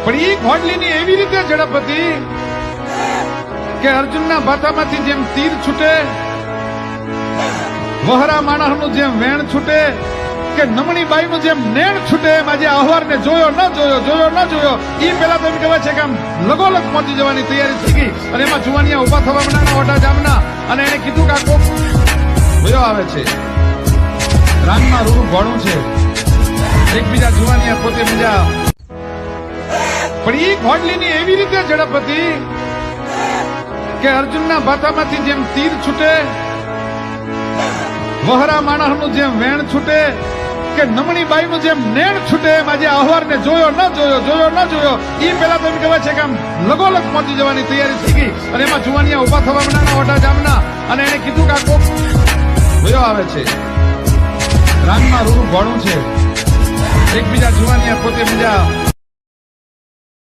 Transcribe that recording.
પણ એ ઘોડલીની એવી રીતે ઝડપ હતી કે અર્જુનના ભાથામાંથી જેમ તીર છૂટે, વહરા માણસનું જેમ વેણ છૂટે, કે નમણી બાઈનું જેમ નેણ છૂટે, એમ આજે આહવારને જોયો ન જોયો એ પેલા તો એમ કહેવાય છે કે આમ લગોલગ પહોંચી જવાની તૈયારી થઈ ગઈ. અને એમાં જુવાનિયા ઉભા થવા માંડ્યા ઓઢા જામના, અને એને કીધું કે આ કોક વયો આવે છે, રાનમાં રૂડું ઘોડું છે, એકબીજા જુવાનિયા પોતે બીજા. પણ એ ઘોડલીની એવી રીતે ઝડપ હતી કે અર્જુનના ભાથામાંથી જેમ તીર છૂટે, વહરા માણસનું જેમ વેણ છૂટે, કે નમણી બાઈનું જેમ નેણ છૂટે, એમ આજે આહવારને જોયો ન જોયો એ પેલા તો એમ કહેવાય છે કે આમ લગોલગ પહોંચી જવાની તૈયારી થઈ ગઈ. અને એમાં જુવાનિયા ઉભા થવા માંડ્યા ઓઢા જામના, અને એને કીધું કે આ કોક વયો આવે છે, રાનમાં રૂડું ઘોડું છે, એકબીજા જુવાનિયા પોતે બીજા.